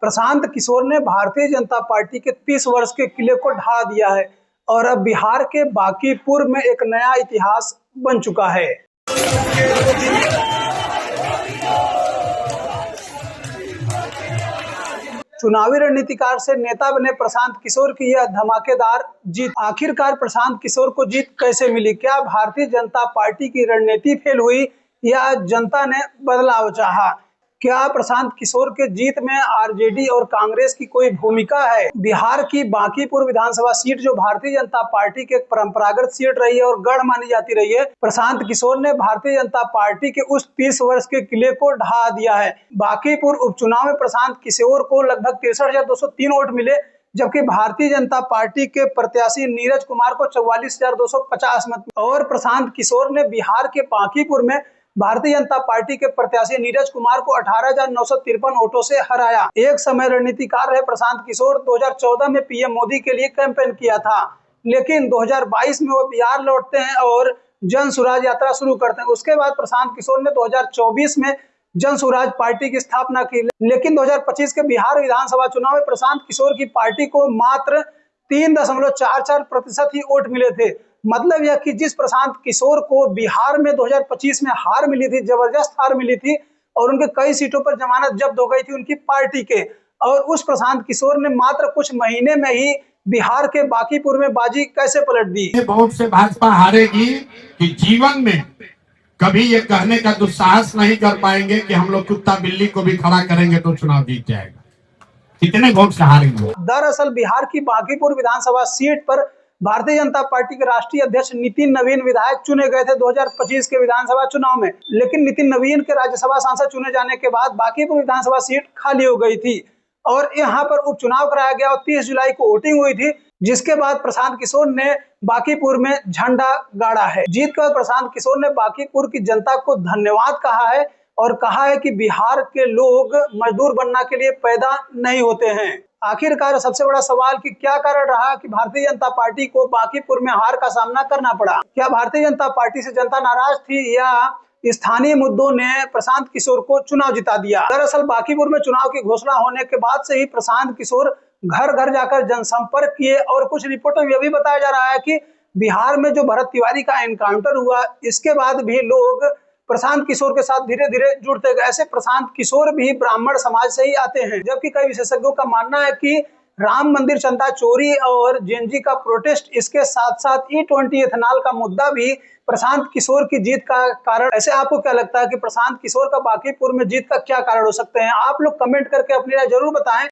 प्रशांत किशोर ने भारतीय जनता पार्टी के 30 वर्ष के किले को ढा दिया है और अब बिहार के बांकीपुर में एक नया इतिहास बन चुका है। चुनावी रणनीतिकार से नेता बने प्रशांत किशोर की यह धमाकेदार जीत। आखिरकार प्रशांत किशोर को जीत कैसे मिली? क्या भारतीय जनता पार्टी की रणनीति फेल हुई या जनता ने बदलाव चाहा? क्या प्रशांत किशोर के जीत में आरजेडी और कांग्रेस की कोई भूमिका है? बिहार की बांकीपुर विधानसभा सीट जो भारतीय जनता पार्टी की एक परंपरागत सीट रही है और गढ़ मानी जाती रही है, प्रशांत किशोर ने भारतीय जनता पार्टी के उस 30 वर्ष के किले को ढा दिया है। बांकीपुर उपचुनाव में प्रशांत किशोर को लगभग 63,203 वोट मिले, जबकि भारतीय जनता पार्टी के प्रत्याशी नीरज कुमार को 44,250 मत। और प्रशांत किशोर ने बिहार के बांकीपुर में भारतीय जनता पार्टी के प्रत्याशी नीरज कुमार को 18,953 वोटों से हराया। एक समय रणनीतिकार रहे प्रशांत किशोर 2014 में पीएम मोदी के लिए कैंपेन किया था, लेकिन 2022 में वो बिहार लौटते हैं और जन सुराज यात्रा शुरू करते हैं। उसके बाद प्रशांत किशोर ने 2024 में जन सुराज पार्टी की स्थापना की, लेकिन 2025 के बिहार विधानसभा चुनाव में प्रशांत किशोर की पार्टी को मात्र 3.44% ही वोट मिले थे। मतलब यह कि जिस प्रशांत किशोर को बिहार में 2025 में हार मिली थी, जबरदस्त हार मिली थी और उनके कई सीटों पर जमानत जब्त हो गई थी उनकी पार्टी के, और उस प्रशांत किशोर ने मात्र कुछ महीने में ही बिहार के बांकीपुर में बाजी कैसे पलट दी। वोट से भाजपा हारेगी कि जीवन में कभी ये कहने का दुस्साहस नहीं कर पाएंगे कि हम लोग कुत्ता बिल्ली को भी खड़ा करेंगे तो चुनाव जीत जाएगा। कितने वोट से हारेंगे? दरअसल बिहार की बांकीपुर विधानसभा सीट पर भारतीय जनता पार्टी के राष्ट्रीय अध्यक्ष नितिन नवीन विधायक चुने गए थे 2025 के विधानसभा चुनाव में, लेकिन नितिन नवीन के राज्यसभा सांसद चुने जाने के बाद बांकीपुर विधानसभा सीट खाली हो गई थी और यहाँ पर उपचुनाव कराया गया और 30 जुलाई को वोटिंग हुई थी, जिसके बाद प्रशांत किशोर ने बांकीपुर में झंडा गाड़ा है। जीत के बाद प्रशांत किशोर ने बांकीपुर की जनता को धन्यवाद कहा है और कहा है कि बिहार के लोग मजदूर बनने के लिए पैदा नहीं होते हैं। आखिरकार सबसे बड़ा सवाल कि क्या कारण रहा कि भारतीय जनता पार्टी को बांकीपुर में हार का सामना करना पड़ा? क्या भारतीय जनता पार्टी से जनता नाराज थी या स्थानीय मुद्दों ने प्रशांत किशोर को चुनाव जिता दिया? दरअसल बांकीपुर में चुनाव की घोषणा होने के बाद से ही प्रशांत किशोर घर घर जाकर जनसंपर्क किए और कुछ रिपोर्टों में यह भी बताया जा रहा है कि बिहार में जो भरत तिवारी का एनकाउंटर हुआ, इसके बाद भी लोग प्रशांत किशोर के साथ धीरे धीरे जुड़ते गए। ऐसे प्रशांत किशोर भी ब्राह्मण समाज से ही आते हैं, जबकि कई विशेषज्ञों का मानना है कि राम मंदिर चंदा चोरी और जेएनजी का प्रोटेस्ट, इसके साथ साथ E20 एथेनॉल का मुद्दा भी प्रशांत किशोर की जीत का कारण। ऐसे आपको क्या लगता है कि प्रशांत किशोर का बांकीपुर में जीत का क्या कारण हो सकते हैं? आप लोग कमेंट करके अपनी राय जरूर बताएं।